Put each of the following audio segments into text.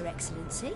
Your Excellency.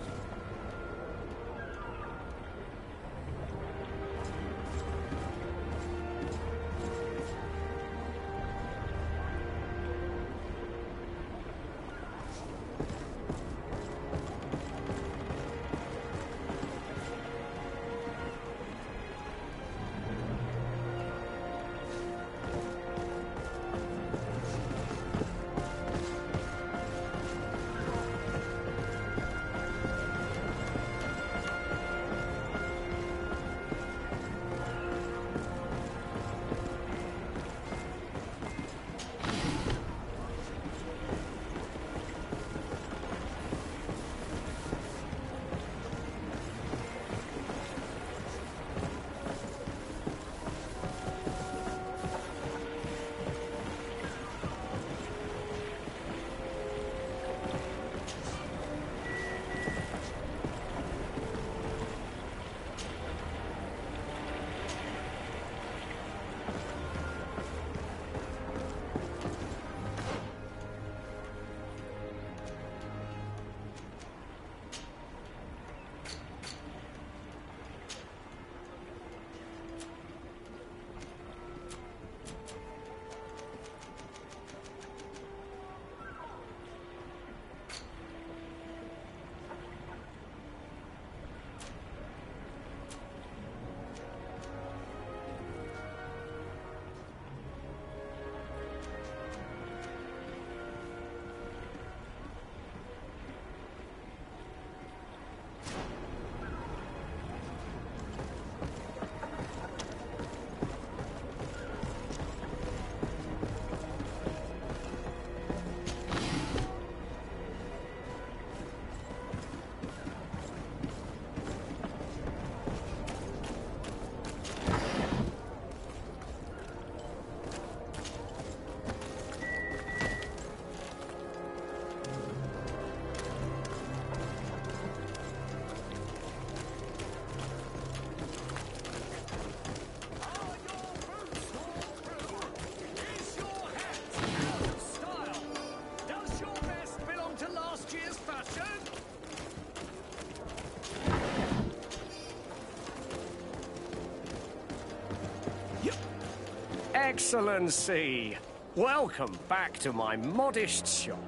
Excellency, welcome back to my modest shop.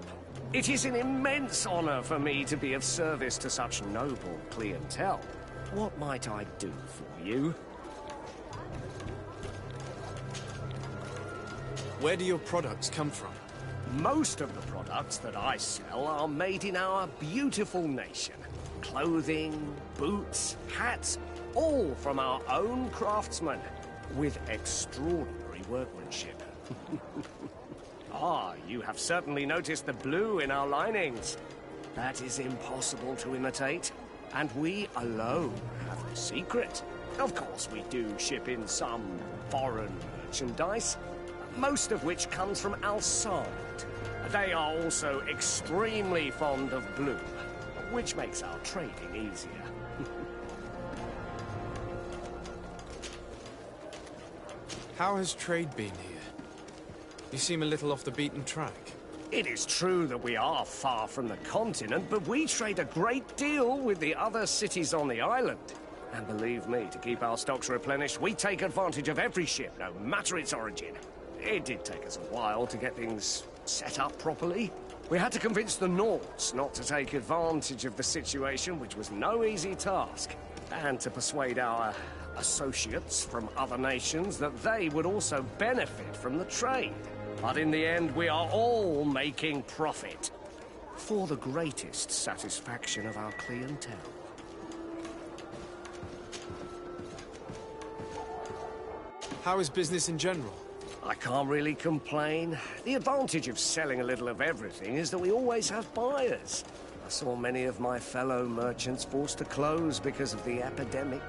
It is an immense honor for me to be of service to such noble clientele. What might I do for you? Where do your products come from? Most of the products that I sell are made in our beautiful nation. Clothing, boots, hats, all from our own craftsmen, with extraordinary workmanship. Ah, you have certainly noticed the blue in our linings. That is impossible to imitate, and we alone have the secret. Of course, we do ship in some foreign merchandise, most of which comes from outside. They are also extremely fond of blue, which makes our trading easier. How has trade been here? You seem a little off the beaten track. It is true that we are far from the continent, but we trade a great deal with the other cities on the island. And believe me, to keep our stocks replenished, we take advantage of every ship, no matter its origin. It did take us a while to get things set up properly. We had to convince the Nords not to take advantage of the situation, which was no easy task, and to persuade our associates from other nations that they would also benefit from the trade. But in the end, we are all making profit, for the greatest satisfaction of our clientele. How is business in general? I can't really complain. The advantage of selling a little of everything is that we always have buyers. I saw many of my fellow merchants forced to close because of the epidemic.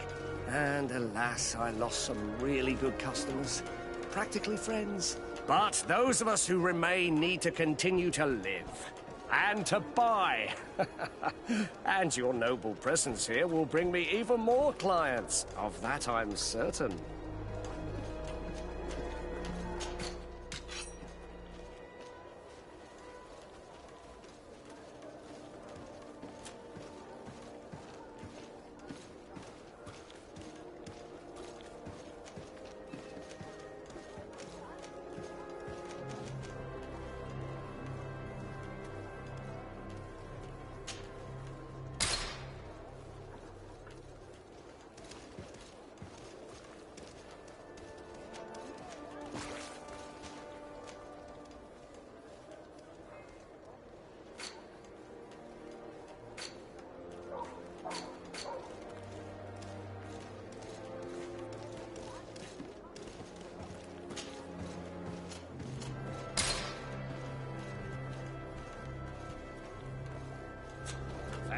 And alas, I lost some really good customers. Practically friends. But those of us who remain need to continue to live. And to buy. And your noble presence here will bring me even more clients. Of that I'm certain.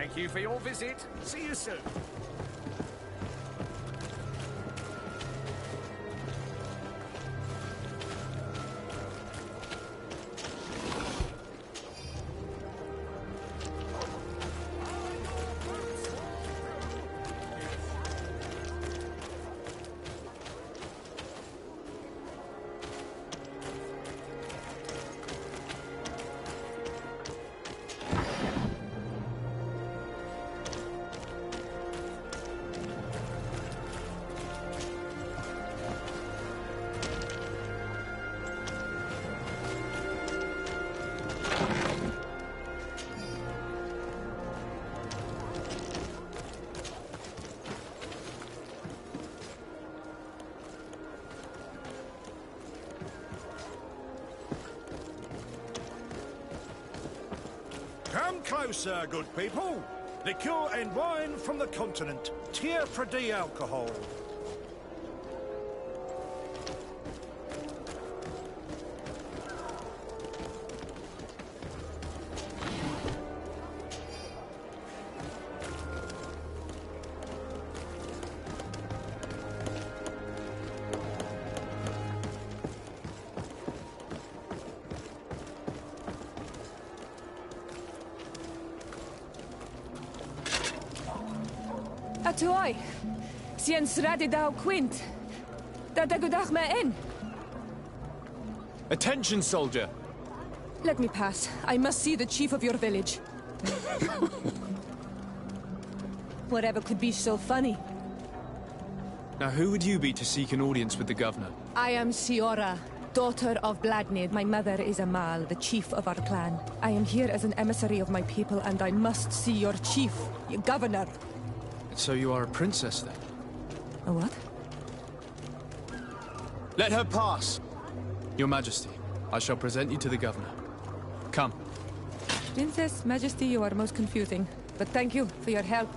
Thank you for your visit. See you soon. Come closer, good people. Liqueur and wine from the continent. Tier for the alcohol. Atuoi, sien sradi dau quint. Da gudach me in. Attention, soldier! Let me pass. I must see the chief of your village. Whatever could be so funny? Now, who would you be to seek an audience with the governor? I am Siora, daughter of Bladnid. My mother is Amal, the chief of our clan. I am here as an emissary of my people, and I must see your chief, your governor. So you are a princess, then? A what? Let her pass! Your Majesty, I shall present you to the governor. Come. Princess, Majesty, you are most confusing. But thank you for your help.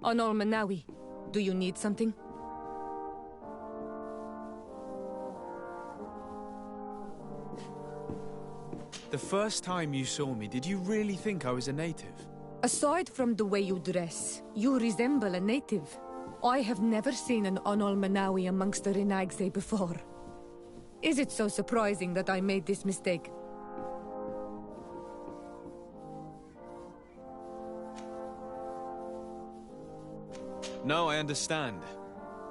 Onol Manawi, do you need something? The first time you saw me, did you really think I was a native? Aside from the way you dress, you resemble a native. I have never seen an Onol Manawi amongst the Renagse before. Is it so surprising that I made this mistake? No, I understand.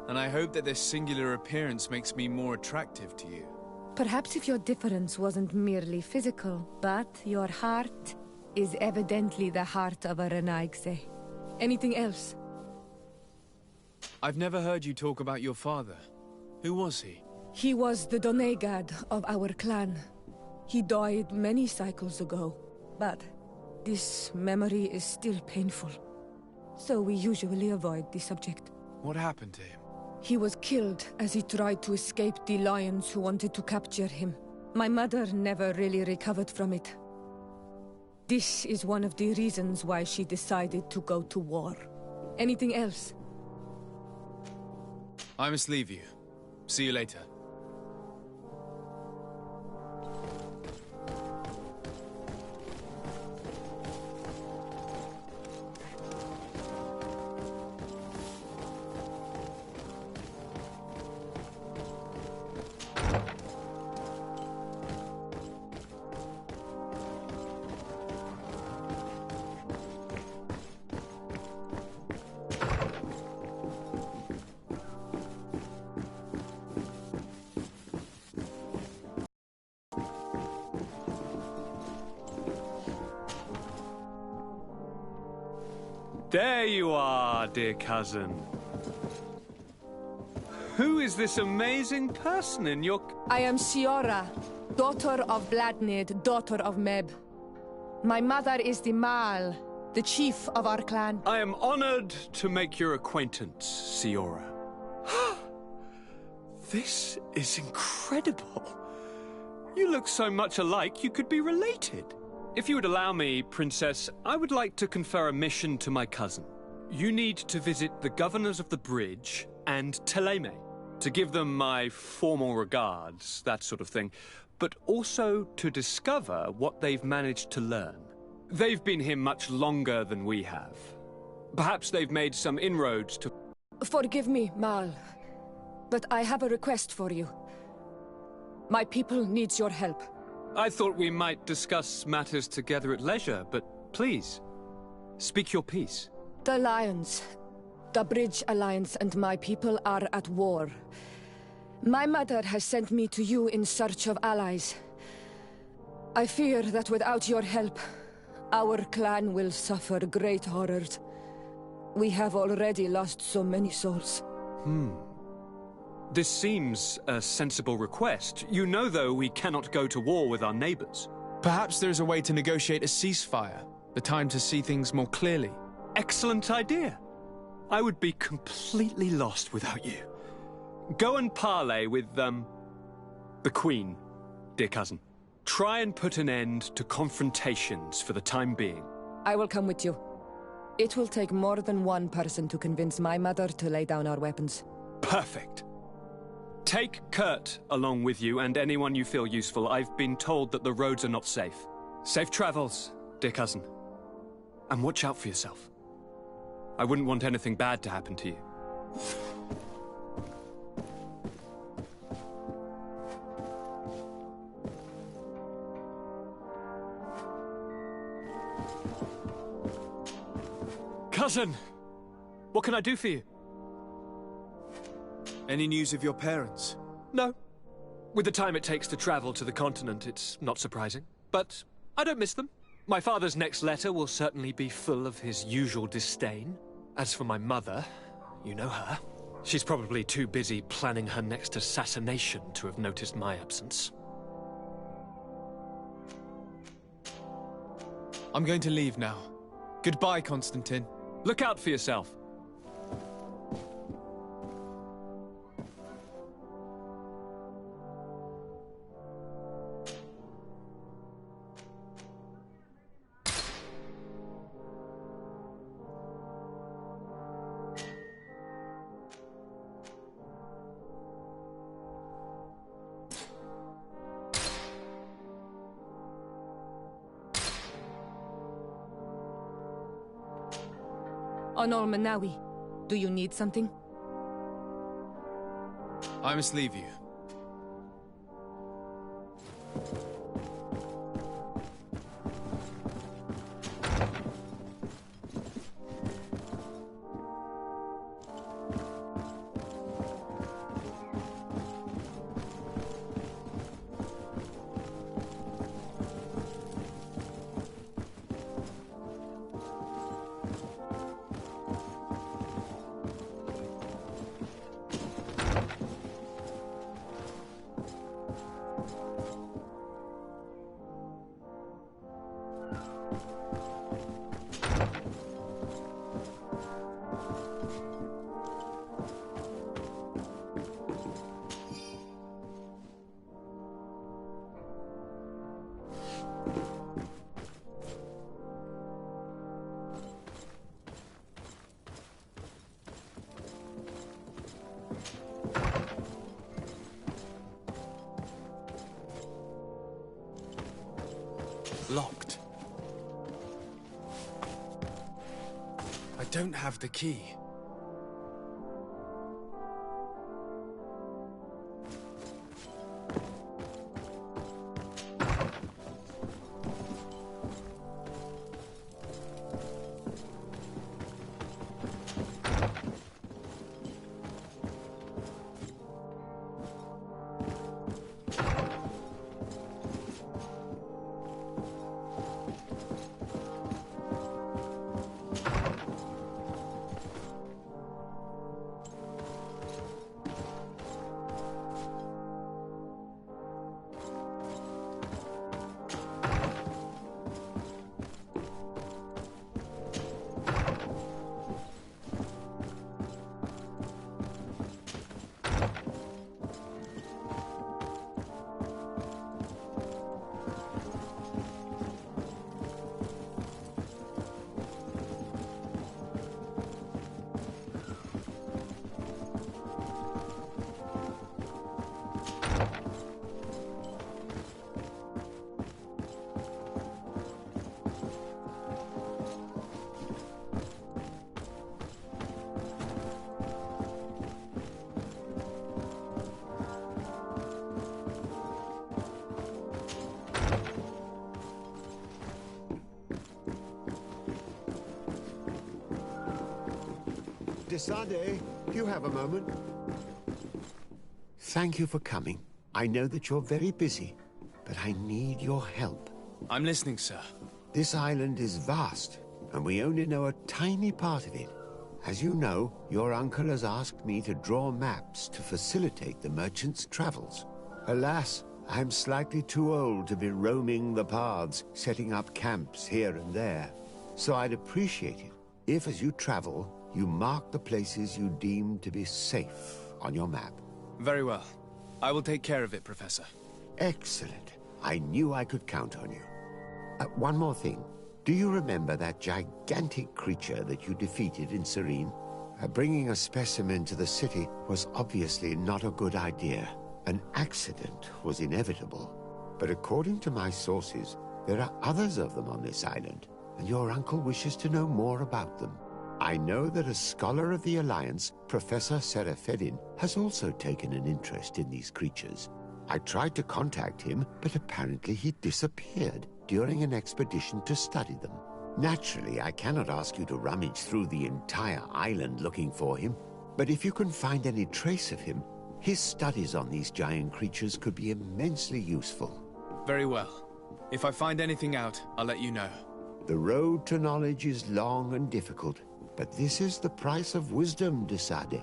And I hope that this singular appearance makes me more attractive to you. Perhaps if your difference wasn't merely physical, but your heart is evidently the heart of a Renaigse. Anything else? I've never heard you talk about your father. Who was he? He was the Donegad of our clan. He died many cycles ago, but this memory is still painful. So we usually avoid the subject. What happened to him? He was killed as he tried to escape the lions who wanted to capture him. My mother never really recovered from it. This is one of the reasons why she decided to go to war. Anything else? I must leave you. See you later. There you are, dear cousin. Who is this amazing person in your... I am Siora, daughter of Bladnid, daughter of Meb. My mother is the Mal, the chief of our clan. I am honored to make your acquaintance, Siora. This is incredible. You look so much alike you could be related. If you would allow me, Princess, I would like to confer a mission to my cousin. You need to visit the governors of the bridge and Teleme, to give them my formal regards, that sort of thing, but also to discover what they've managed to learn. They've been here much longer than we have. Perhaps they've made some inroads to... Forgive me, Mal, but I have a request for you. My people needs your help. I thought we might discuss matters together at leisure, but please, speak your piece. The Lions, the Bridge Alliance and my people are at war. My mother has sent me to you in search of allies. I fear that without your help, our clan will suffer great horrors. We have already lost so many souls. This seems a sensible request. You know, though, we cannot go to war with our neighbors. Perhaps there is a way to negotiate a ceasefire. The time to see things more clearly. Excellent idea. I would be completely lost without you. Go and parley with, the Queen, dear cousin. Try and put an end to confrontations for the time being. I will come with you. It will take more than one person to convince my mother to lay down our weapons. Perfect. Take Kurt along with you and anyone you feel useful. I've been told that the roads are not safe. Safe travels, dear cousin. And watch out for yourself. I wouldn't want anything bad to happen to you. Cousin! What can I do for you? Any news of your parents? No. With the time it takes to travel to the continent, it's not surprising. But I don't miss them. My father's next letter will certainly be full of his usual disdain. As for my mother, you know her. She's probably too busy planning her next assassination to have noticed my absence. I'm going to leave now. Goodbye, Constantine. Look out for yourself. Onol Manawi, do you need something? I must leave you. I don't have the key. Desade, you have a moment? Thank you for coming. I know that you're very busy, but I need your help. I'm listening, sir. This island is vast, and we only know a tiny part of it. As you know, your uncle has asked me to draw maps to facilitate the merchants' travels. Alas, I'm slightly too old to be roaming the paths, setting up camps here and there. So I'd appreciate it if, as you travel, you mark the places you deem to be safe on your map. Very well. I will take care of it, Professor. Excellent. I knew I could count on you. One more thing. Do you remember that gigantic creature that you defeated in Serene? Bringing a specimen to the city was obviously not a good idea. An accident was inevitable. But according to my sources, there are others of them on this island, and your uncle wishes to know more about them. I know that a scholar of the Alliance, Professor Serafedin, has also taken an interest in these creatures. I tried to contact him, but apparently he disappeared during an expedition to study them. Naturally, I cannot ask you to rummage through the entire island looking for him, but if you can find any trace of him, his studies on these giant creatures could be immensely useful. Very well. If I find anything out, I'll let you know. The road to knowledge is long and difficult, but this is the price of wisdom, Desade.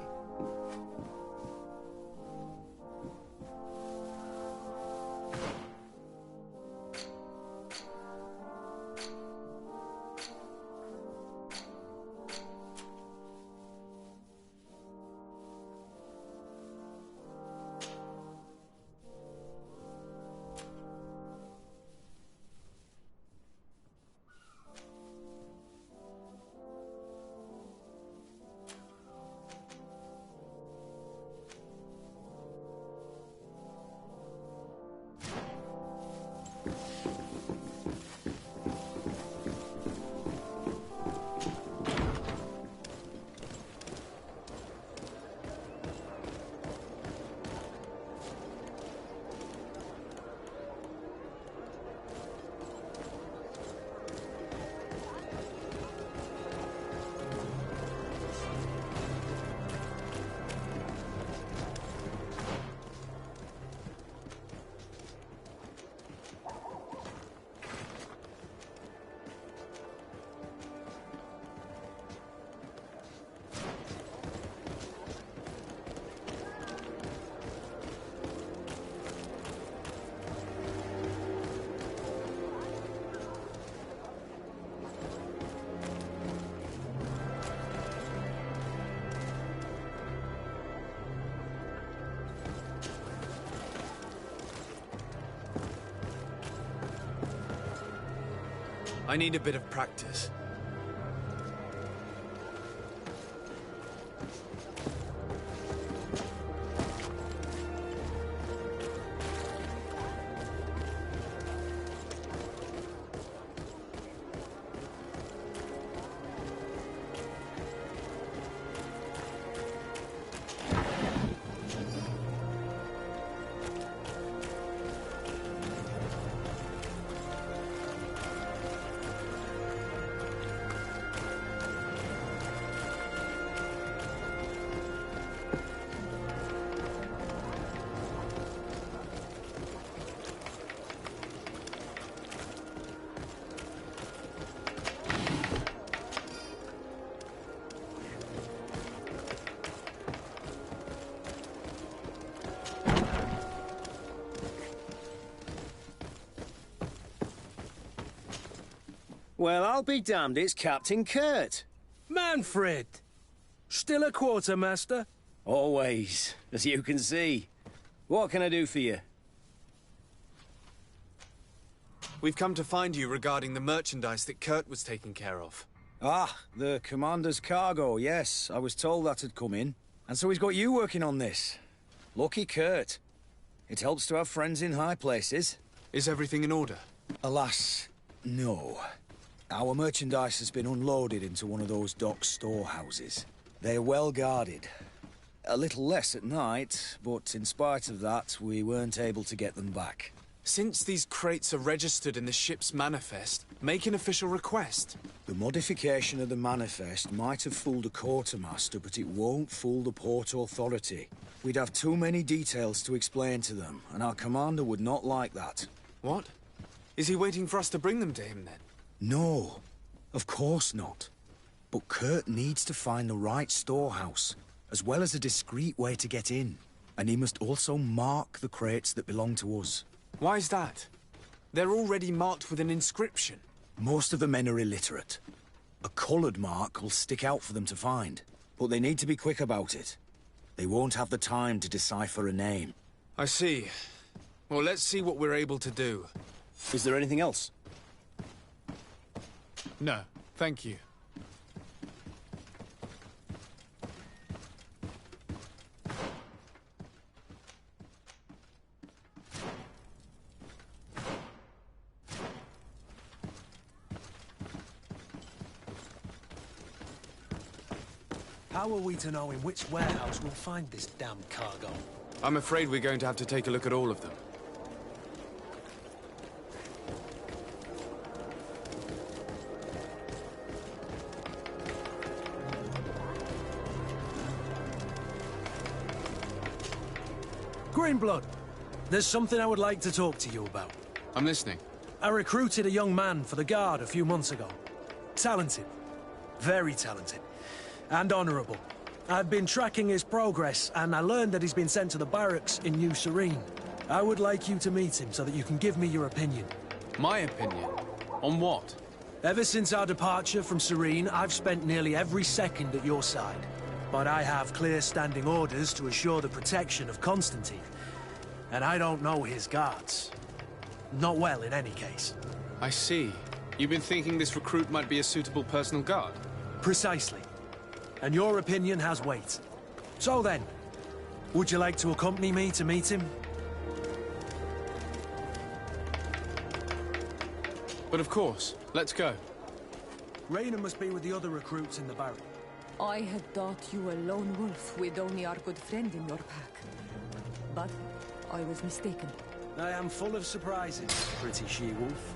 I need a bit of practice. Well, I'll be damned, it's Captain Kurt. Manfred! Still a quartermaster? Always, as you can see. What can I do for you? We've come to find you regarding the merchandise that Kurt was taking care of. Ah, the commander's cargo, yes. I was told that had come in. And so he's got you working on this. Lucky Kurt. It helps to have friends in high places. Is everything in order? Alas, no. Our merchandise has been unloaded into one of those dock storehouses. They're well guarded. A little less at night, but in spite of that, we weren't able to get them back. Since these crates are registered in the ship's manifest, make an official request. The modification of the manifest might have fooled a quartermaster, but it won't fool the Port Authority. We'd have too many details to explain to them, and our commander would not like that. What? Is he waiting for us to bring them to him, then? No, of course not. But Kurt needs to find the right storehouse, as well as a discreet way to get in. And he must also mark the crates that belong to us. Why's that? They're already marked with an inscription. Most of the men are illiterate. A coloured mark will stick out for them to find, but they need to be quick about it. They won't have the time to decipher a name. I see. Well, let's see what we're able to do. Is there anything else? No, thank you. How are we to know in which warehouse we'll find this damn cargo? I'm afraid we're going to have to take a look at all of them. Greenblood, there's something I would like to talk to you about. I'm listening. I recruited a young man for the Guard a few months ago. Talented. Very talented. And honourable. I've been tracking his progress, and I learned that he's been sent to the barracks in New Serene. I would like you to meet him so that you can give me your opinion. My opinion? On what? Ever since our departure from Serene, I've spent nearly every second at your side. But I have clear standing orders to assure the protection of Constantine. And I don't know his guards. Not well, in any case. I see. You've been thinking this recruit might be a suitable personal guard? Precisely. And your opinion has weight. So then, would you like to accompany me to meet him? But of course. Let's go. Raina must be with the other recruits in the barrack. I had thought you a lone wolf with only our good friend in your pack. But I was mistaken. I am full of surprises, pretty she-wolf.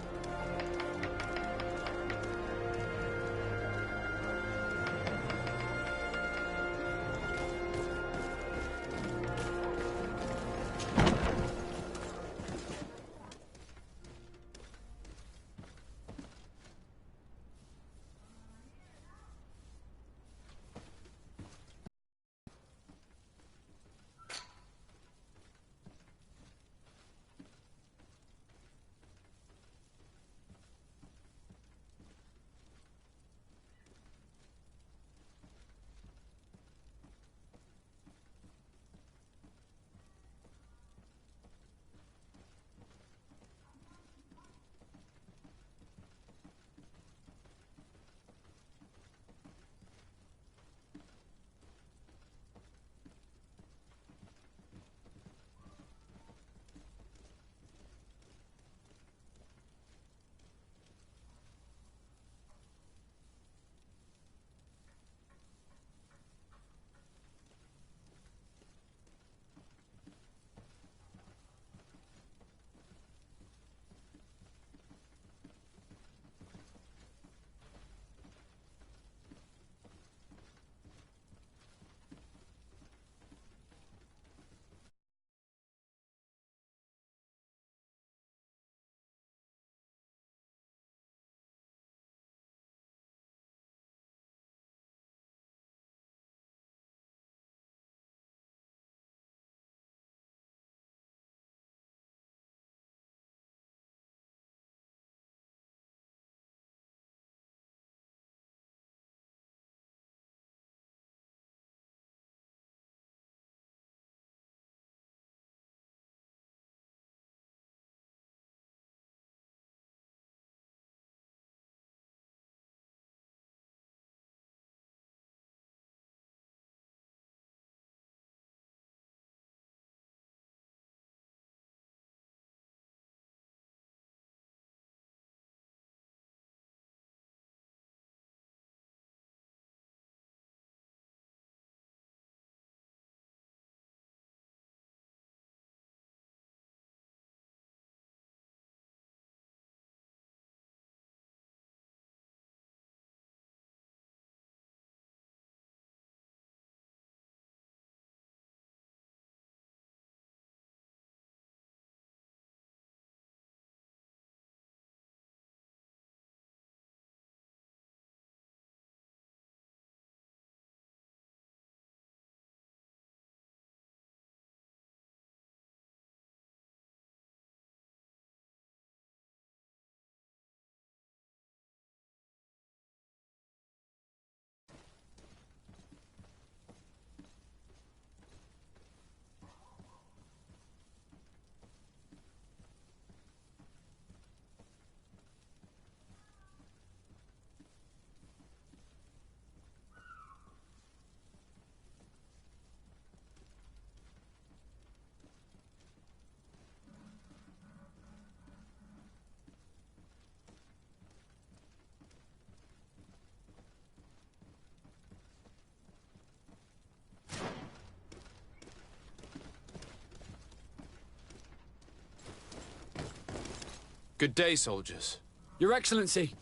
Good day, soldiers. Your Excellency.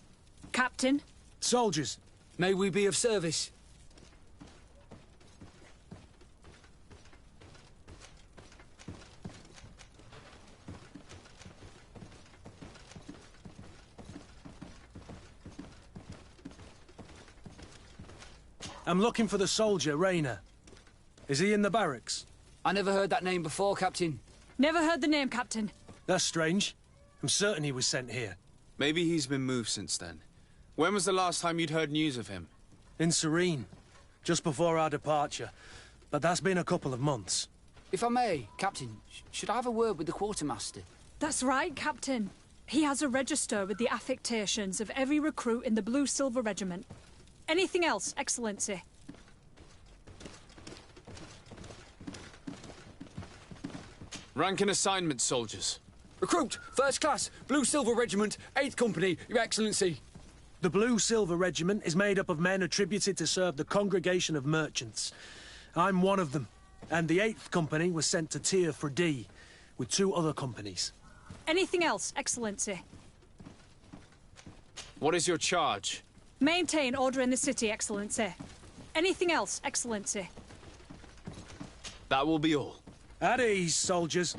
Captain. Soldiers. May we be of service? I'm looking for the soldier, Rayner. Is he in the barracks? I never heard that name before, Captain. Never heard the name, Captain. That's strange. I'm certain he was sent here. Maybe he's been moved since then. When was the last time you'd heard news of him? In Serene. Just before our departure. But that's been a couple of months. If I may, Captain, should I have a word with the quartermaster? That's right, Captain. He has a register with the affectations of every recruit in the Blue-Silver Regiment. Anything else, Excellency? Rank and assignment, soldiers. Recruit, first class, Blue-Silver Regiment, 8th Company, Your Excellency. The Blue-Silver Regiment is made up of men attributed to serve the Congregation of Merchants. I'm one of them, and the 8th Company was sent to Tier for D, with 2 other companies. Anything else, Excellency? What is your charge? Maintain order in the city, Excellency. Anything else, Excellency? That will be all. At ease, soldiers.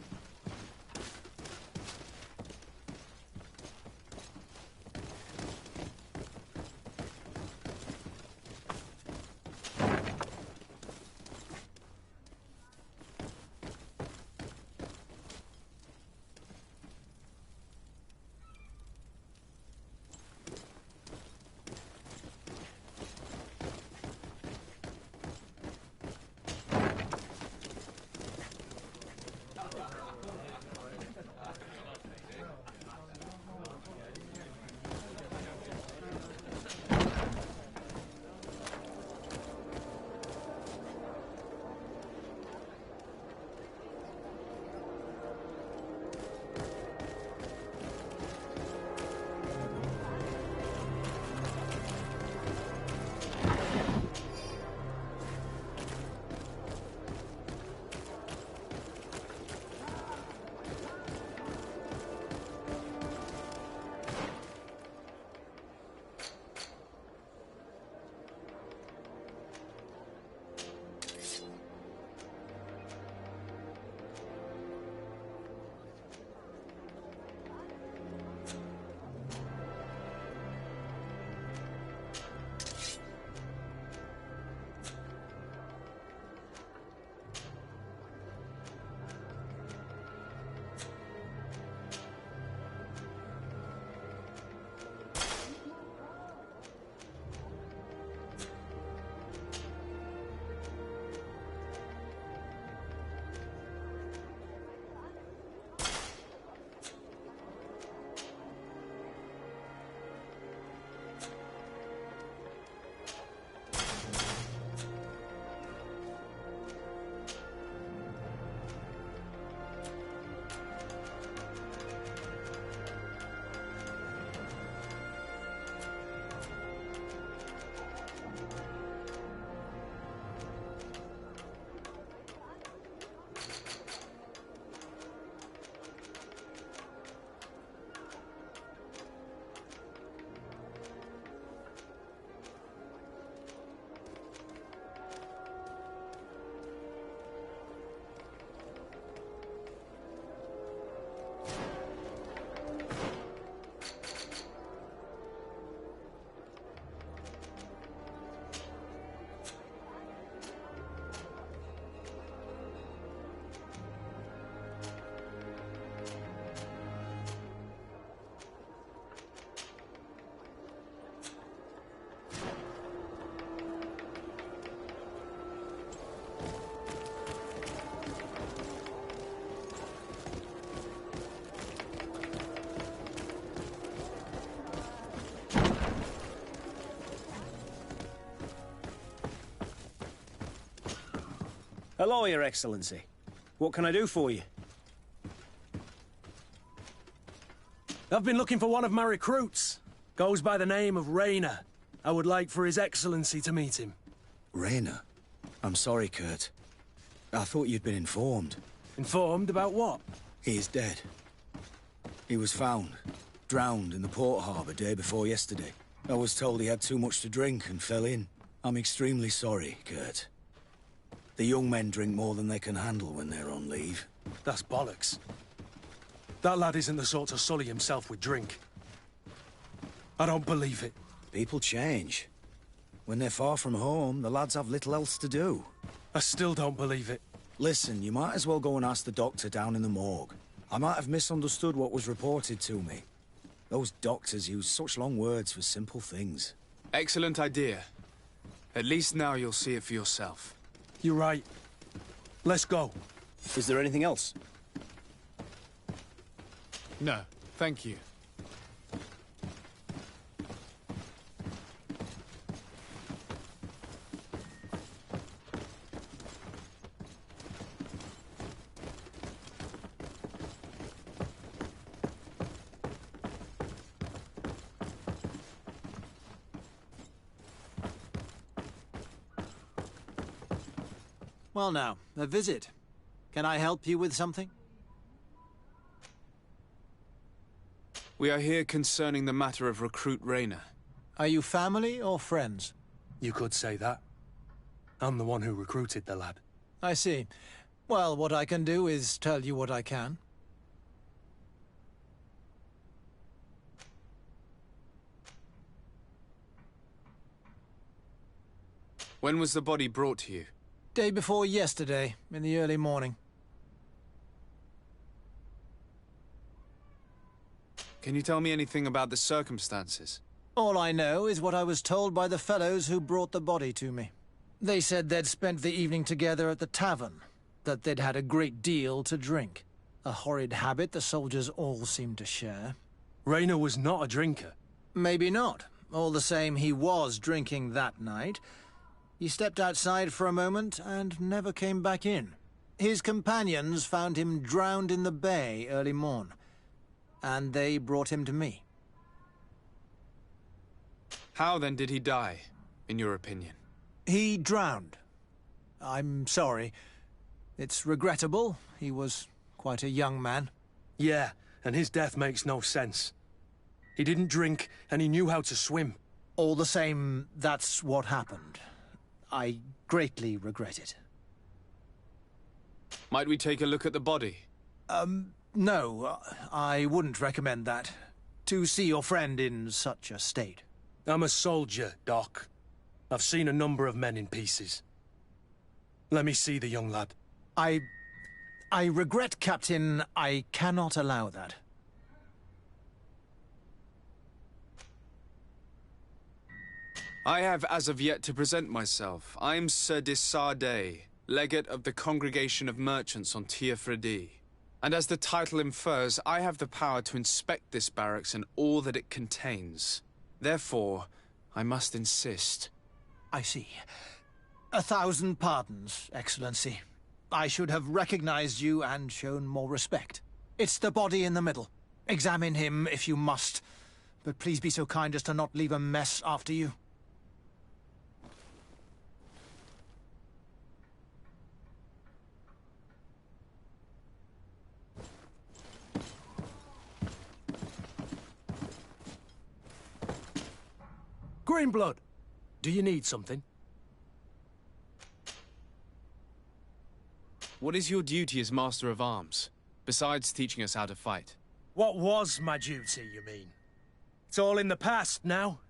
Hello, Your Excellency. What can I do for you? I've been looking for one of my recruits. Goes by the name of Rayner. I would like for His Excellency to meet him. Rayner? I'm sorry, Kurt. I thought you'd been informed. Informed about what? He is dead. He was found Drowned in the port harbour day before yesterday. I was told he had too much to drink and fell in. I'm extremely sorry, Kurt. The young men drink more than they can handle when they're on leave. That's bollocks. That lad isn't the sort to sully himself with drink. I don't believe it. People change. When they're far from home, the lads have little else to do. I still don't believe it. Listen, you might as well go and ask the doctor down in the morgue. I might have misunderstood what was reported to me. Those doctors use such long words for simple things. Excellent idea. At least now you'll see it for yourself. You're right. Let's go. Is there anything else? No, thank you. Well now, a visit. Can I help you with something? We are here concerning the matter of Recruit Rayner. Are you family or friends? You could say that. I'm the one who recruited the lad. I see. Well, what I can do is tell you what I can. When was the body brought to you? Day before yesterday, in the early morning. Can you tell me anything about the circumstances? All I know is what I was told by the fellows who brought the body to me. They said they'd spent the evening together at the tavern, that they'd had a great deal to drink. A horrid habit the soldiers all seemed to share. Rayner was not a drinker. Maybe not. All the same, he was drinking that night. He stepped outside for a moment and never came back in. His companions found him drowned in the bay early morn, and they brought him to me. How then did he die, in your opinion? He drowned. I'm sorry. It's regrettable. He was quite a young man. Yeah, and his death makes no sense. He didn't drink, and he knew how to swim. All the same, that's what happened. I greatly regret it. Might we take a look at the body? No, I wouldn't recommend that. To see your friend in such a state. I'm a soldier, Doc. I've seen a number of men in pieces. Let me see the young lad. I regret, Captain. I cannot allow that. I have as of yet to present myself. I'm Sir Desardet, legate of the Congregation of Merchants on Tir Fredi. And as the title infers, I have the power to inspect this barracks and all that it contains. Therefore, I must insist. I see. 1,000 pardons, Excellency. I should have recognized you and shown more respect. It's the body in the middle. Examine him if you must, but please be so kind as to not leave a mess after you. Greenblood, do you need something? What is your duty as Master of Arms, besides teaching us how to fight? What was my duty, you mean? It's all in the past now.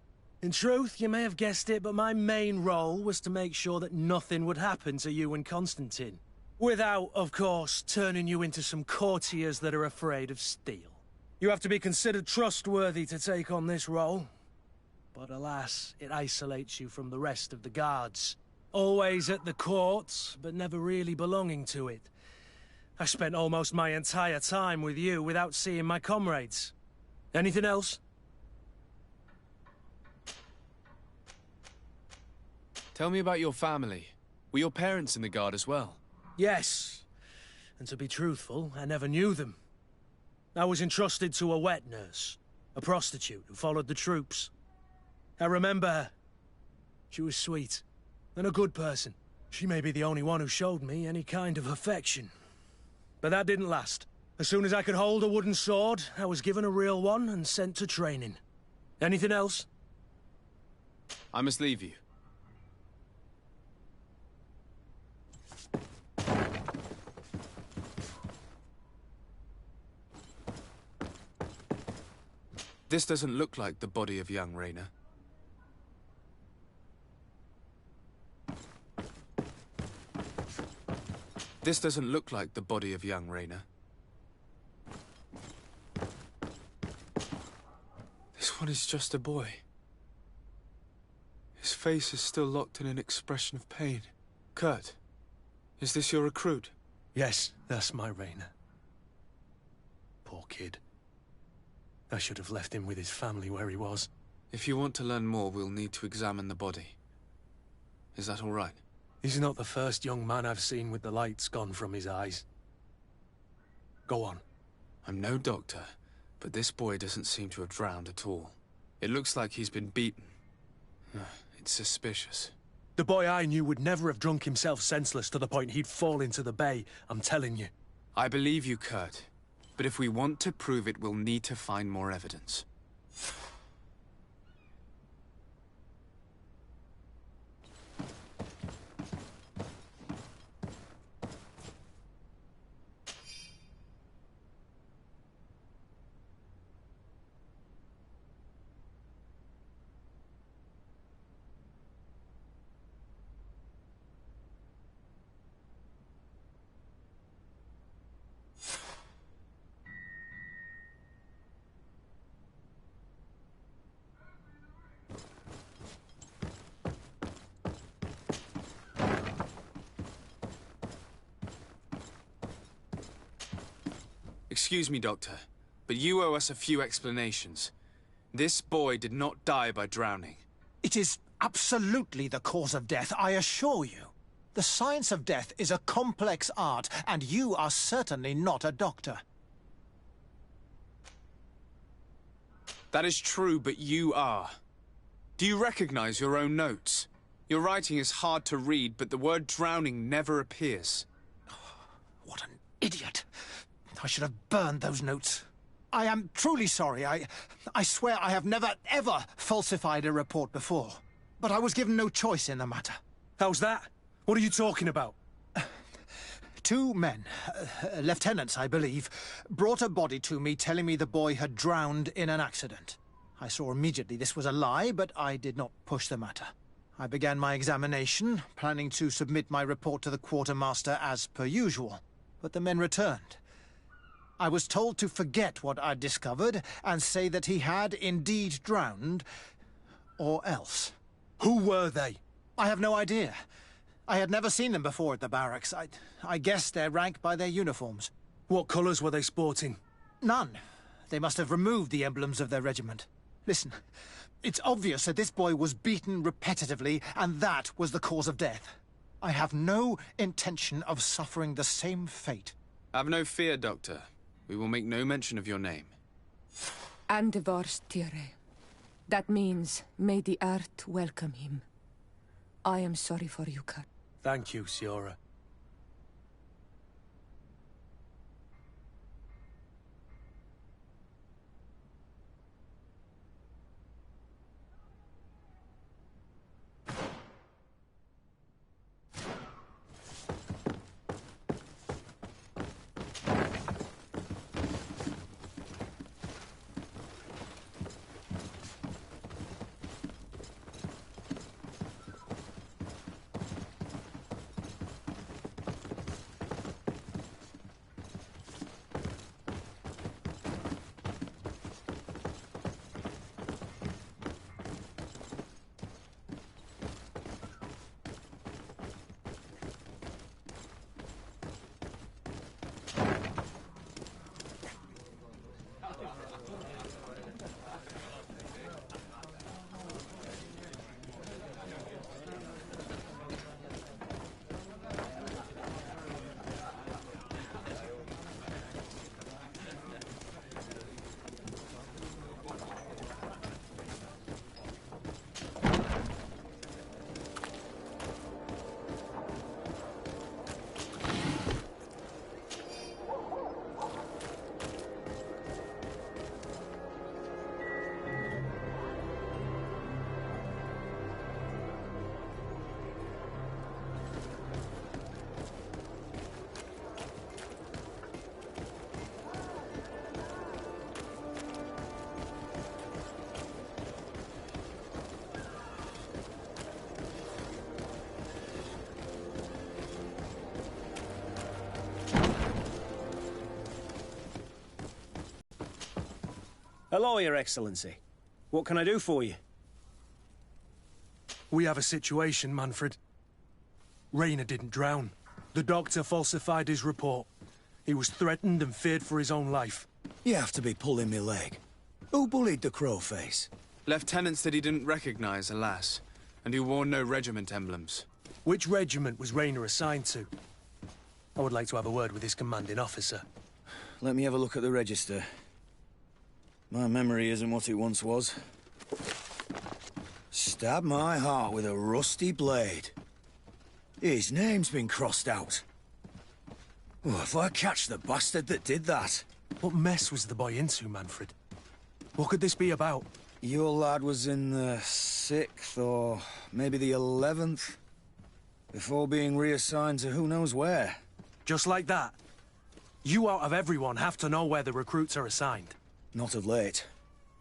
In truth, you may have guessed it, but my main role was to make sure that nothing would happen to you and Constantine. Without, of course, turning you into some courtiers that are afraid of steel. You have to be considered trustworthy to take on this role. But alas, it isolates you from the rest of the guards. Always at the court, but never really belonging to it. I spent almost my entire time with you without seeing my comrades. Anything else? Tell me about your family. Were your parents in the Guard as well? Yes. And to be truthful, I never knew them. I was entrusted to a wet nurse, a prostitute who followed the troops. I remember her. She was sweet, and a good person. She may be the only one who showed me any kind of affection. But that didn't last. As soon as I could hold a wooden sword, I was given a real one and sent to training. Anything else? I must leave you. This doesn't look like the body of young Rayner. This doesn't look like the body of young Rayner. This one is just a boy. His face is still locked in an expression of pain. Kurt, is this your recruit? Yes, that's my Rayner. Poor kid. I should have left him with his family where he was. If you want to learn more, we'll need to examine the body. Is that all right? He's not the first young man I've seen with the lights gone from his eyes. Go on. I'm no doctor, but this boy doesn't seem to have drowned at all. It looks like he's been beaten. It's suspicious. The boy I knew would never have drunk himself senseless to the point he'd fall into the bay, I'm telling you. I believe you, Kurt. But if we want to prove it, we'll need to find more evidence. Excuse me, Doctor, but you owe us a few explanations. This boy did not die by drowning. It is absolutely the cause of death, I assure you. The science of death is a complex art, and you are certainly not a doctor. That is true, but you are. Do you recognize your own notes? Your writing is hard to read, but the word drowning never appears. What an idiot! I should have burned those notes. I am truly sorry. I swear I have never, ever falsified a report before. But I was given no choice in the matter. How's that? What are you talking about? Two men, lieutenants, I believe, brought a body to me telling me the boy had drowned in an accident. I saw immediately this was a lie, but I did not push the matter. I began my examination, planning to submit my report to the quartermaster as per usual. But the men returned. I was told to forget what I'd discovered and say that he had indeed drowned, or else. Who were they? I have no idea. I had never seen them before at the barracks. I guessed their rank by their uniforms. What colours were they sporting? None. They must have removed the emblems of their regiment. Listen, it's obvious that this boy was beaten repetitively, and that was the cause of death. I have no intention of suffering the same fate. Have no fear, Doctor. We will make no mention of your name. Andevars Tire. That means, may the earth welcome him. I am sorry for you, Kurt. Thank you, Siora. Hello, Your Excellency. What can I do for you? We have a situation, Manfred. Rayner didn't drown. The doctor falsified his report. He was threatened and feared for his own life. You have to be pulling me leg. Who bullied the crowface? Lieutenants that he didn't recognize, alas, and who wore no regiment emblems. Which regiment was Rayner assigned to? I would like to have a word with his commanding officer. Let me have a look at the register. My memory isn't what it once was. Stab my heart with a rusty blade. His name's been crossed out. Oh, if I catch the bastard that did that. What mess was the boy into, Manfred? What could this be about? Your lad was in the 6th or maybe the 11th, before being reassigned to who knows where. Just like that? You out of everyone have to know where the recruits are assigned. Not of late.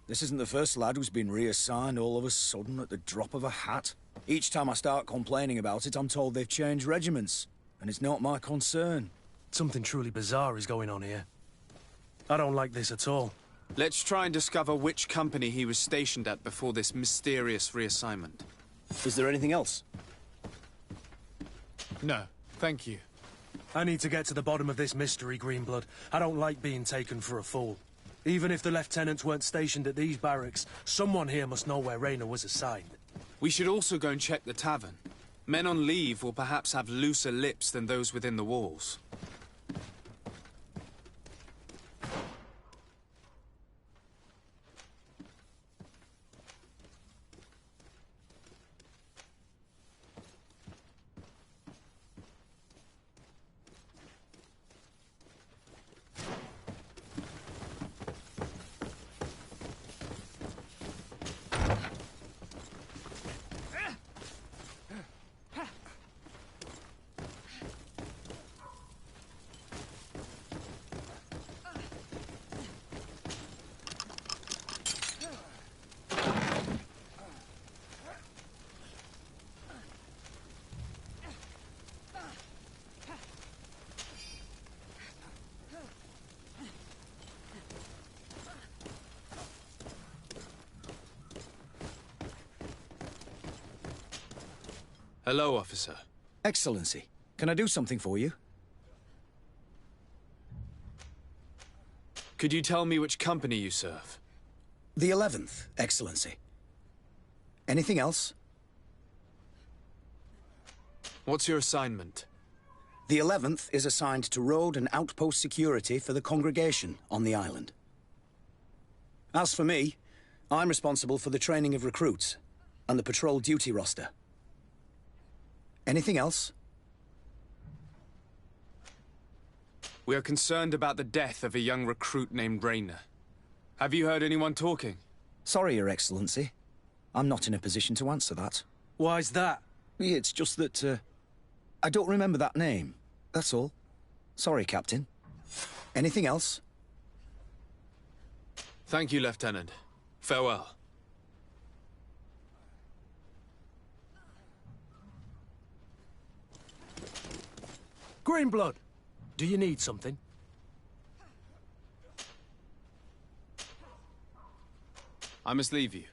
This isn't the first lad who's been reassigned all of a sudden at the drop of a hat. Each time I start complaining about it, I'm told they've changed regiments, and it's not my concern. Something truly bizarre is going on here. I don't like this at all. Let's try and discover which company he was stationed at before this mysterious reassignment. Is there anything else? No, thank you. I need to get to the bottom of this mystery, Greenblood. I don't like being taken for a fool. Even if the lieutenants weren't stationed at these barracks, someone here must know where Rayner was assigned. We should also go and check the tavern. Men on leave will perhaps have looser lips than those within the walls. Hello, officer. Excellency, can I do something for you? Could you tell me which company you serve? The 11th, Excellency. Anything else? What's your assignment? The 11th is assigned to road and outpost security for the congregation on the island. As for me, I'm responsible for the training of recruits and the patrol duty roster. Anything else? We are concerned about the death of a young recruit named Rayner. Have you heard anyone talking? Sorry, Your Excellency. I'm not in a position to answer that. Why's that? It's just that, I don't remember that name. That's all. Sorry, Captain. Anything else? Thank you, Lieutenant. Farewell. Greenblood, do you need something? I must leave you.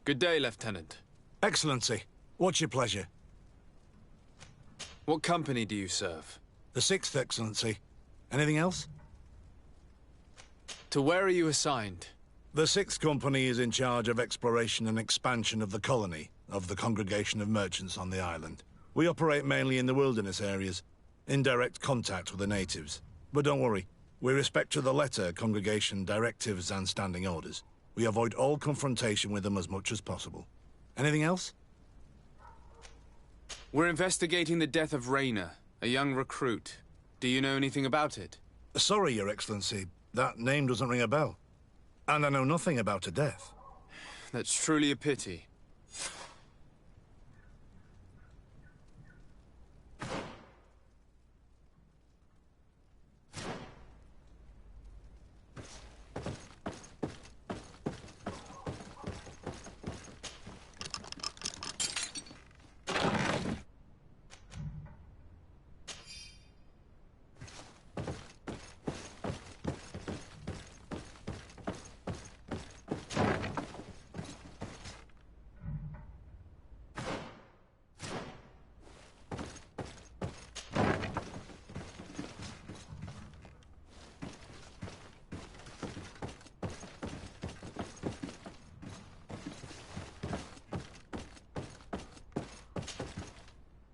Good day, Lieutenant. Excellency, what's your pleasure? What company do you serve? The 6th, Excellency. Anything else? To where are you assigned? The 6th Company is in charge of exploration and expansion of the colony of the Congregation of Merchants on the island. We operate mainly in the wilderness areas, in direct contact with the natives. But don't worry, we respect to the letter Congregation directives and standing orders. We avoid all confrontation with them as much as possible. Anything else? We're investigating the death of Rainer, a young recruit. Do you know anything about it? Sorry, Your Excellency. That name doesn't ring a bell. And I know nothing about her death. That's truly a pity.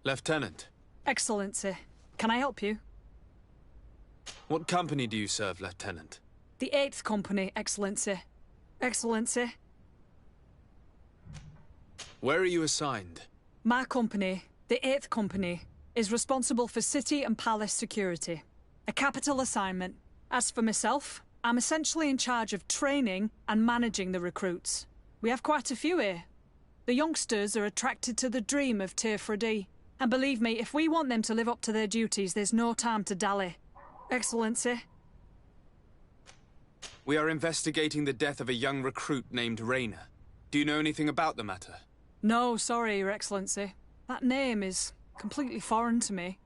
Lieutenant. Excellency, can I help you? What company do you serve, Lieutenant? The 8th Company, Excellency. Excellency. Where are you assigned? My company, the 8th Company, is responsible for city and palace security. A capital assignment. As for myself, I'm essentially in charge of training and managing the recruits. We have quite a few here. The youngsters are attracted to the dream of Teir Fradee. And believe me, if we want them to live up to their duties, there's no time to dally. Excellency. We are investigating the death of a young recruit named Rainer. Do you know anything about the matter? No, sorry, Your Excellency. That name is completely foreign to me.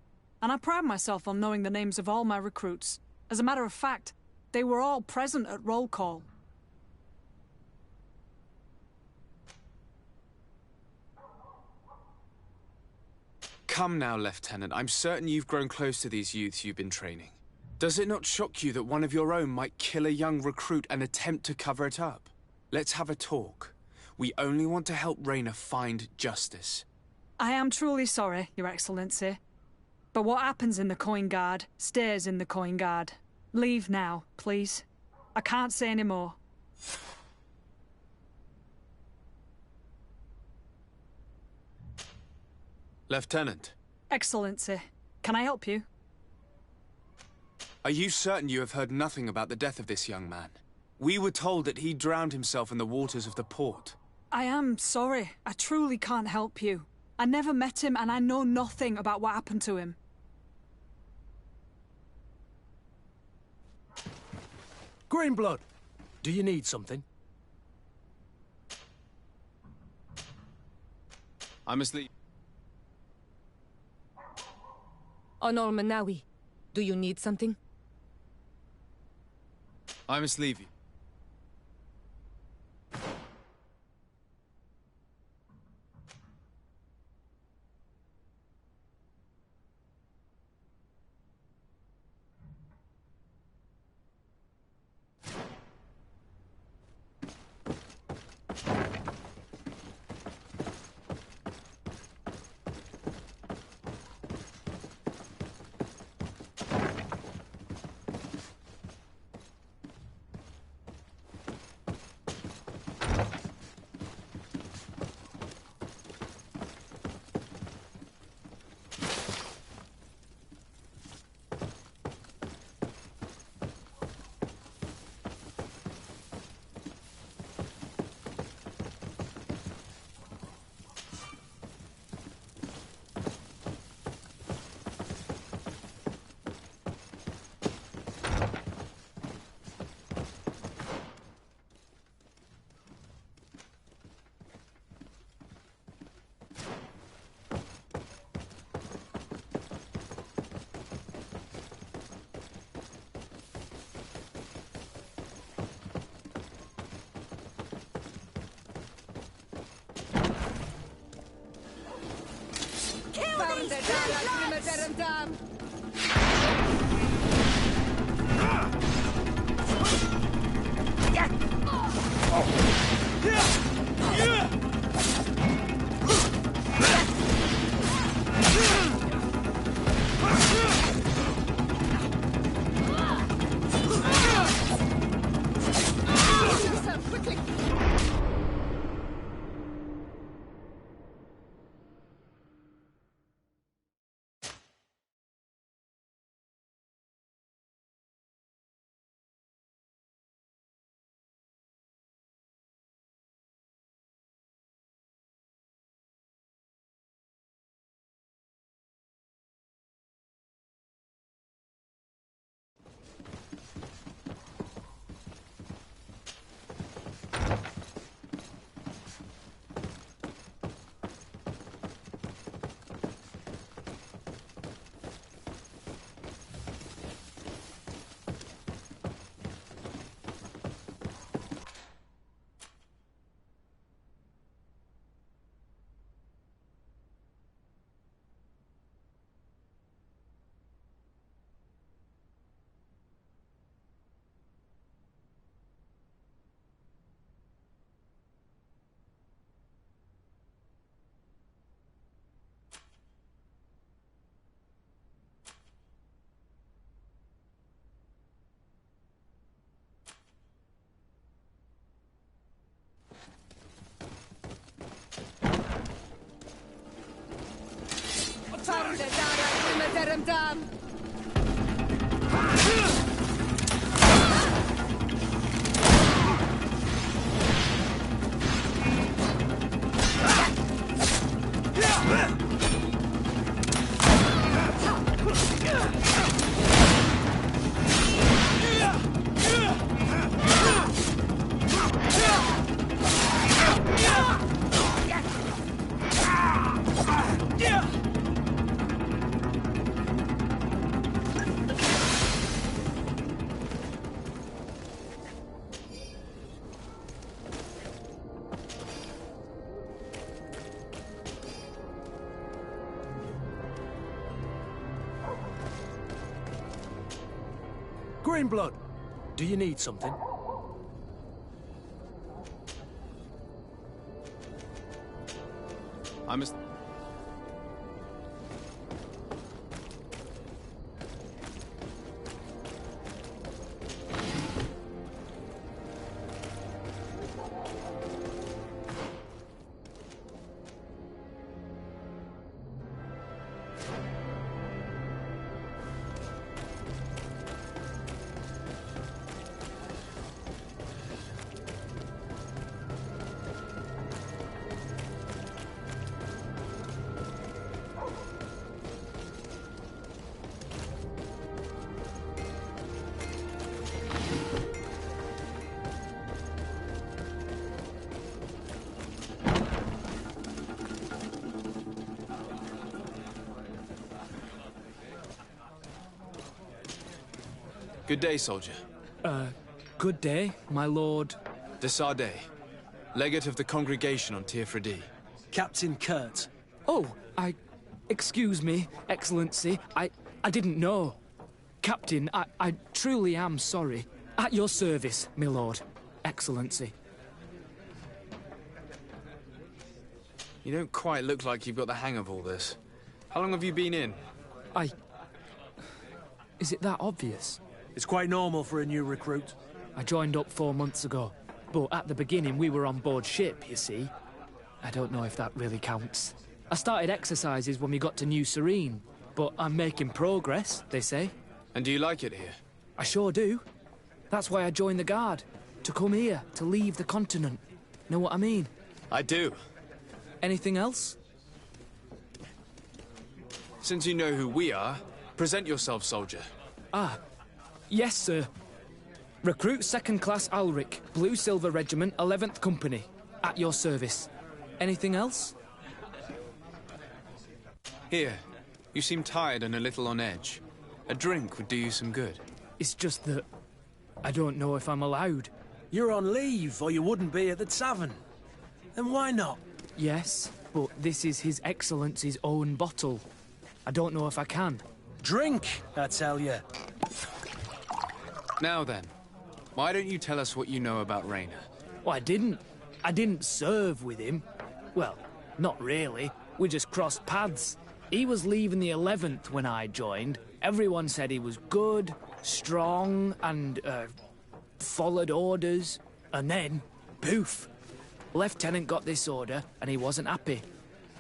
And I pride myself on knowing the names of all my recruits. As a matter of fact, they were all present at roll call. Come now, Lieutenant. I'm certain you've grown close to these youths you've been training. Does it not shock you that one of your own might kill a young recruit and attempt to cover it up? Let's have a talk. We only want to help Rainer find justice. I am truly sorry, Your Excellency. But what happens in the Coin Guard stays in the Coin Guard. Leave now, please. I can't say any more. Lieutenant. Excellency, can I help you? Are you certain you have heard nothing about the death of this young man? We were told that he drowned himself in the waters of the port. I am sorry. I truly can't help you. I never met him and I know nothing about what happened to him. Greenblood, do you need something? I must leave. Onol Manawi, do you need something? I must leave you. Greenblood, do you need something? I must... Good day, soldier. Good day, my lord. De Sardet, legate of the congregation on Teofredi. Captain Kurt. Oh, excuse me, Excellency. I didn't know. Captain, I truly am sorry. At your service, my lord. Excellency. You don't quite look like you've got the hang of all this. How long have you been in? Is it that obvious? It's quite normal for a new recruit. I joined up 4 months ago, but at the beginning we were on board ship, you see. I don't know if that really counts. I started exercises when we got to New Serene, but I'm making progress, they say. And do you like it here? I sure do. That's why I joined the Guard. To come here, to leave the continent. Know what I mean? I do. Anything else? Since you know who we are, present yourself, soldier. Yes, sir. Recruit 2nd Class Alric, Blue Silver Regiment, 11th Company. At your service. Anything else? Here. You seem tired and a little on edge. A drink would do you some good. It's just that I don't know if I'm allowed. You're on leave, or you wouldn't be at the tavern. And why not? Yes, but this is His Excellency's own bottle. I don't know if I can. Drink, I tell you. Now then, why don't you tell us what you know about Rayner? Well, I didn't serve with him. Well, not really. We just crossed paths. He was leaving the 11th when I joined. Everyone said he was good, strong, and, followed orders. And then, poof. Lieutenant got this order, and he wasn't happy.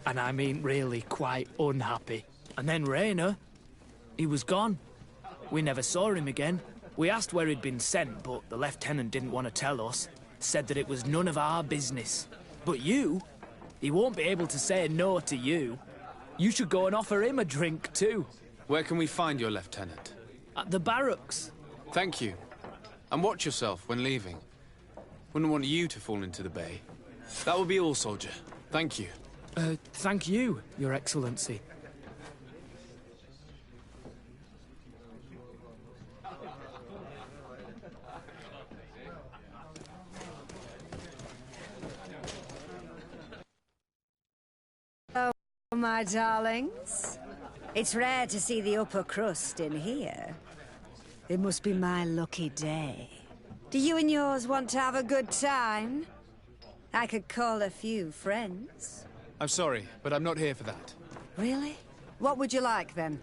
And I mean really quite unhappy. And then Rayner, he was gone. We never saw him again. We asked where he'd been sent, but the lieutenant didn't want to tell us. Said that it was none of our business. But you, he won't be able to say no to you. You should go and offer him a drink too. Where can we find your lieutenant? At the barracks. Thank you. And watch yourself when leaving. Wouldn't want you to fall into the bay. That will be all, soldier. Thank you. Thank you, Your Excellency. Oh, my darlings. It's rare to see the upper crust in here. It must be my lucky day. Do you and yours want to have a good time? I could call a few friends. I'm sorry, but I'm not here for that. Really? What would you like, then?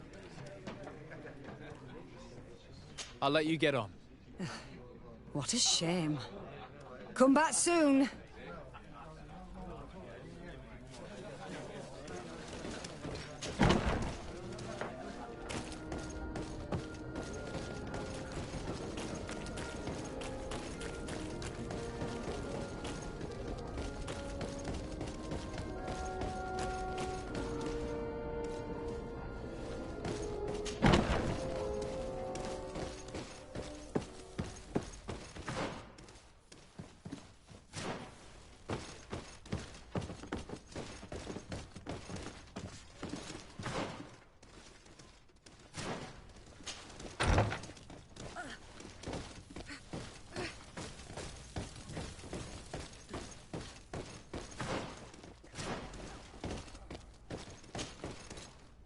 I'll let you get on. What a shame. Come back soon.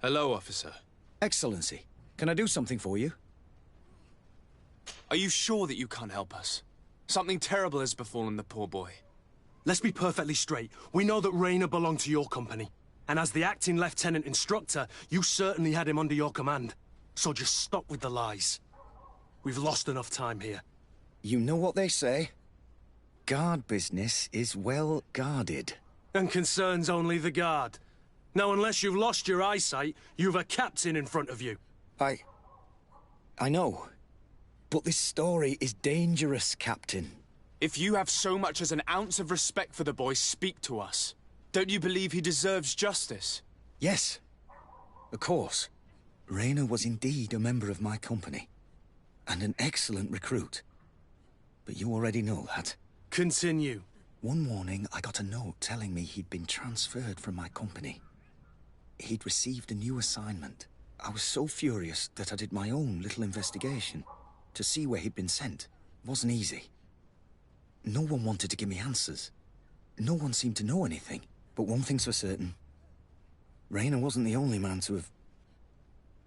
Hello, officer. Excellency, can I do something for you? Are you sure that you can't help us? Something terrible has befallen the poor boy. Let's be perfectly straight. We know that Rayner belonged to your company. And as the acting lieutenant instructor, you certainly had him under your command. So just stop with the lies. We've lost enough time here. You know what they say? Guard business is well guarded. And concerns only the guard. Now, unless you've lost your eyesight, you've a captain in front of you. I know. But this story is dangerous, Captain. If you have so much as an ounce of respect for the boy, speak to us. Don't you believe he deserves justice? Yes, of course. Rayner was indeed a member of my company. And an excellent recruit. But you already know that. Continue. One morning, I got a note telling me he'd been transferred from my company. He'd received a new assignment. I was so furious that I did my own little investigation to see where he'd been sent. It wasn't easy. No one wanted to give me answers. No one seemed to know anything. But one thing's for certain. Rayner wasn't the only man to have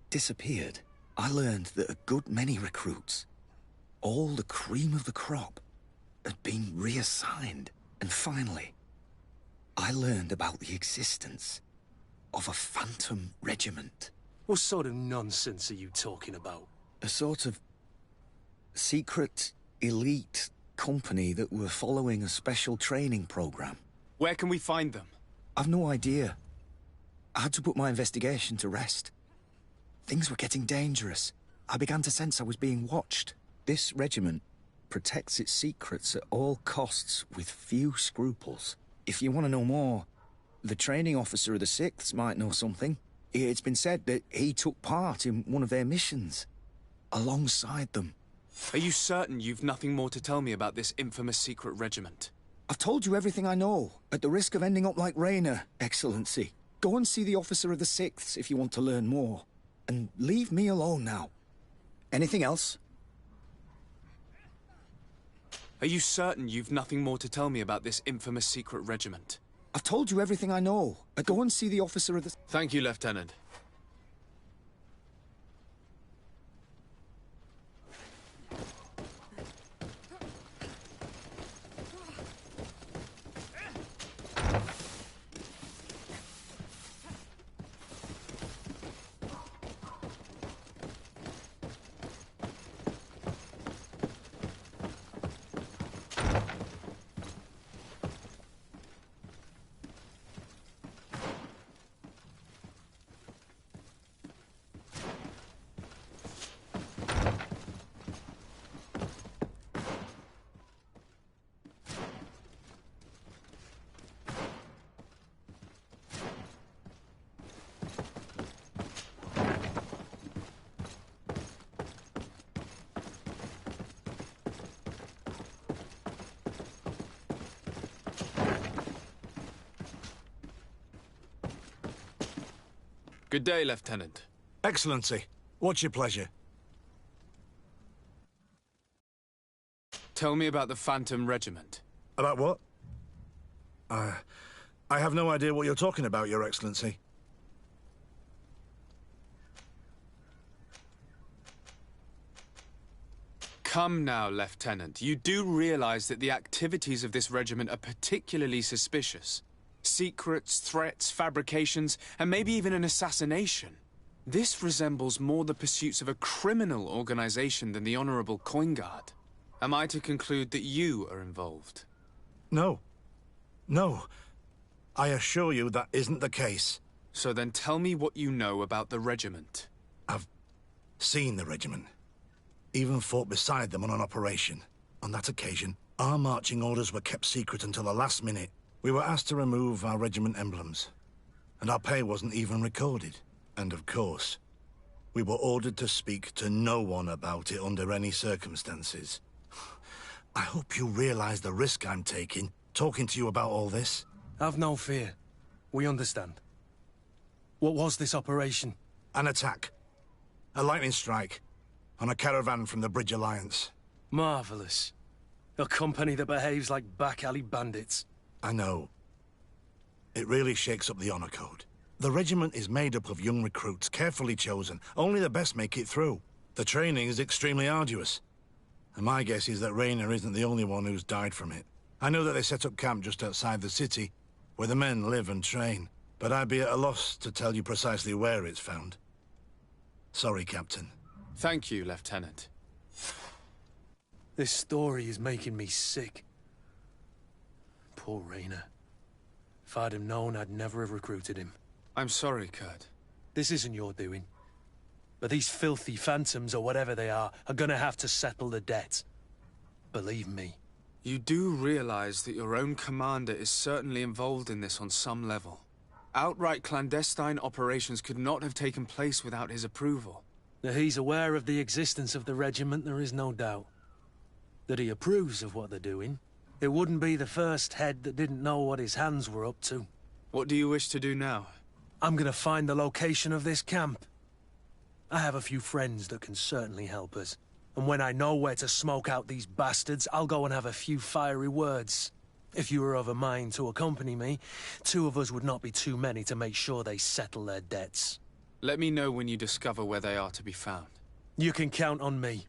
disappeared. I learned that a good many recruits, all the cream of the crop, had been reassigned. And finally, I learned about the existence of a phantom regiment. What sort of nonsense are you talking about? A sort of secret, elite company that were following a special training program. Where can we find them? I've no idea. I had to put my investigation to rest. Things were getting dangerous. I began to sense I was being watched. This regiment protects its secrets at all costs with few scruples. If you want to know more, the training officer of the 6th might know something. It's been said that he took part in one of their missions, alongside them. Are you certain you've nothing more to tell me about this infamous secret regiment? I've told you everything I know, at the risk of ending up like Rayner, Excellency. Go and see the officer of the 6th if you want to learn more. And leave me alone now. Anything else? Are you certain you've nothing more to tell me about this infamous secret regiment? I've told you everything I know. Go and see the officer of the... Thank you, Lieutenant. Good day, Lieutenant. Excellency, what's your pleasure? Tell me about the Phantom Regiment. About what? I have no idea what you're talking about, Your Excellency. Come now, Lieutenant. You do realize that the activities of this regiment are particularly suspicious. Secrets, threats, fabrications, and maybe even an assassination. This resembles more the pursuits of a criminal organization than the Honorable Coin Guard. Am I to conclude that you are involved? No. No. I assure you that isn't the case. So then tell me what you know about the regiment. I've seen the regiment. Even fought beside them on an operation. On that occasion, our marching orders were kept secret until the last minute. We were asked to remove our regiment emblems. And our pay wasn't even recorded. And of course, we were ordered to speak to no one about it under any circumstances. I hope you realize the risk I'm taking, talking to you about all this. Have no fear. We understand. What was this operation? An attack. A lightning strike. On a caravan from the Bridge Alliance. Marvelous. A company that behaves like back-alley bandits. I know. It really shakes up the honor code. The regiment is made up of young recruits, carefully chosen. Only the best make it through. The training is extremely arduous. And my guess is that Raynor isn't the only one who's died from it. I know that they set up camp just outside the city, where the men live and train. But I'd be at a loss to tell you precisely where it's found. Sorry, Captain. Thank you, Lieutenant. This story is making me sick. Poor Raynor. If I'd have known, I'd never have recruited him. I'm sorry, Kurt. This isn't your doing. But these filthy phantoms, or whatever they are gonna have to settle the debt. Believe me. You do realize that your own commander is certainly involved in this on some level. Outright clandestine operations could not have taken place without his approval. That he's aware of the existence of the regiment, there is no doubt. That he approves of what they're doing. It wouldn't be the first head that didn't know what his hands were up to. What do you wish to do now? I'm gonna find the location of this camp. I have a few friends that can certainly help us. And when I know where to smoke out these bastards, I'll go and have a few fiery words. If you were of a mind to accompany me, 2 of us would not be too many to make sure they settle their debts. Let me know when you discover where they are to be found. You can count on me.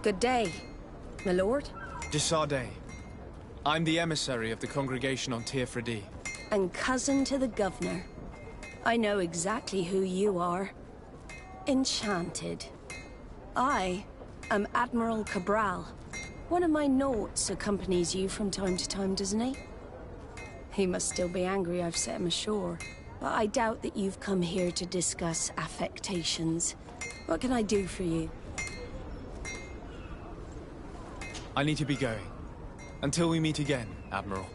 Good day, my lord. de Sardet. I'm the emissary of the congregation on Teofredi. And cousin to the governor. I know exactly who you are. Enchanted. I am Admiral Cabral. One of my naughts accompanies you from time to time, doesn't he? He must still be angry I've set him ashore. But I doubt that you've come here to discuss affectations. What can I do for you? I need to be going. Until we meet again, Admiral.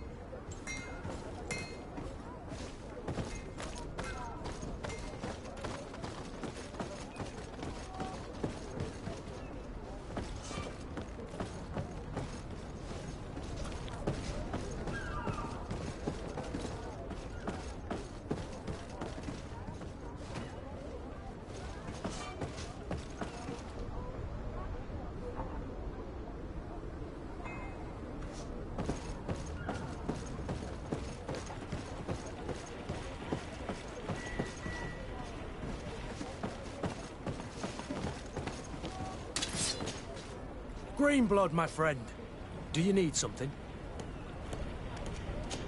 Greenblood, my friend. Do you need something?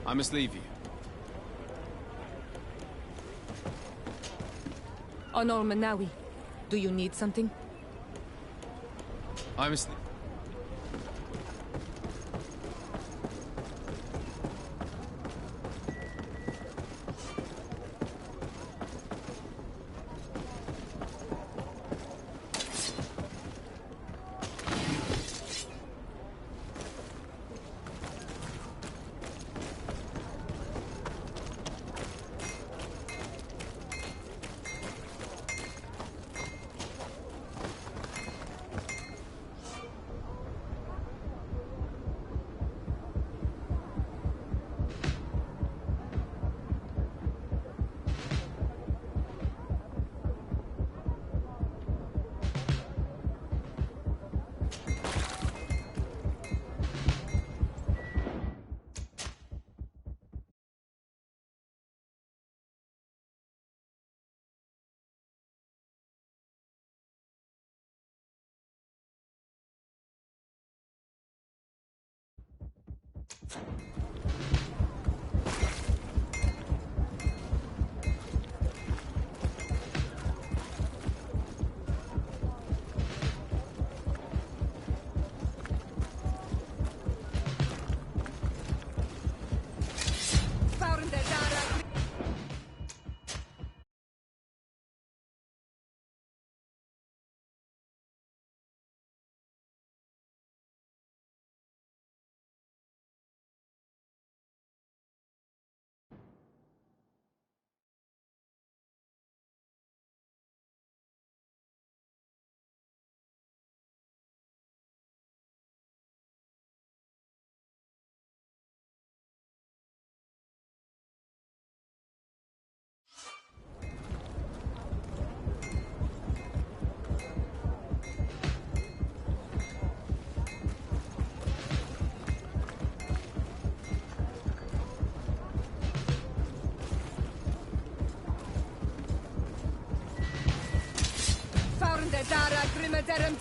I must leave you. Honor Manawi, do you need something? I must... Dara, Grima Derem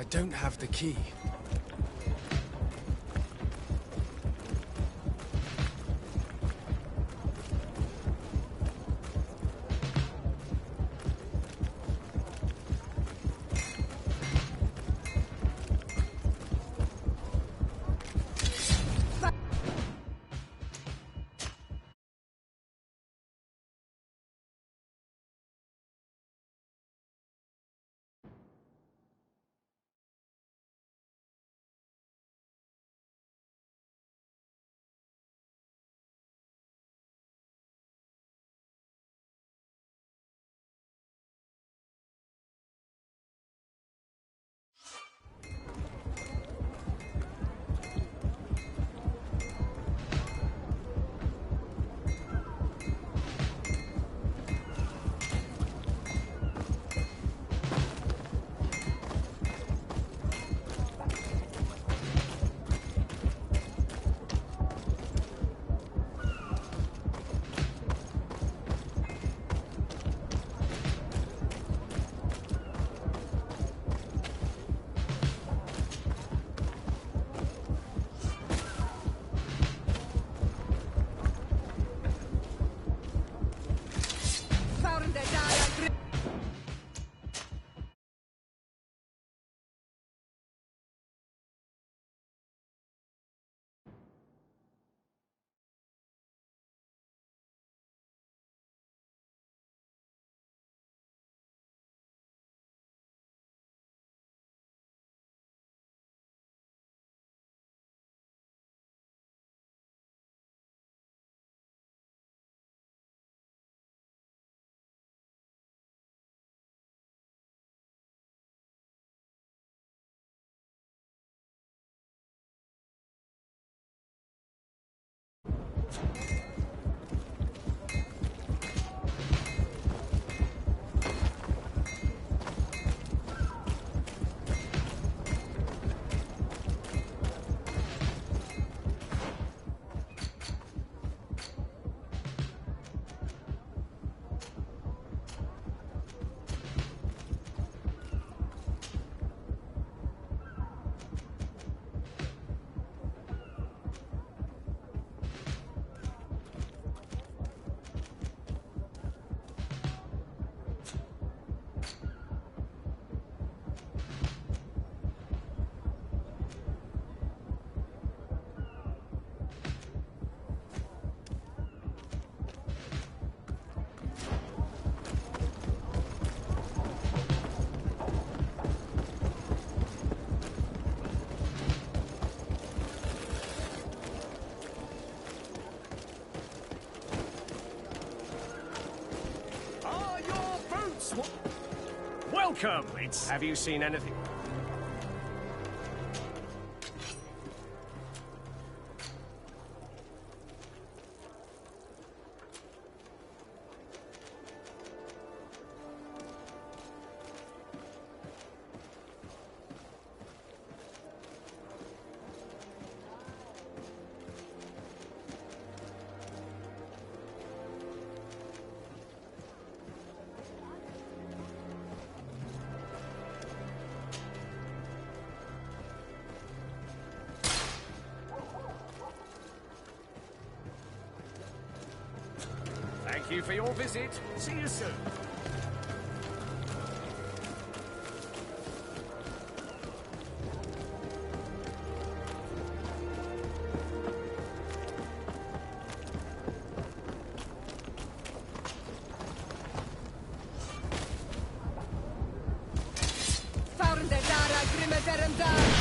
don't have the key. Welcome! Have you seen anything? Thank you for your visit. See you soon. Found the Dara Grimmederen Dar.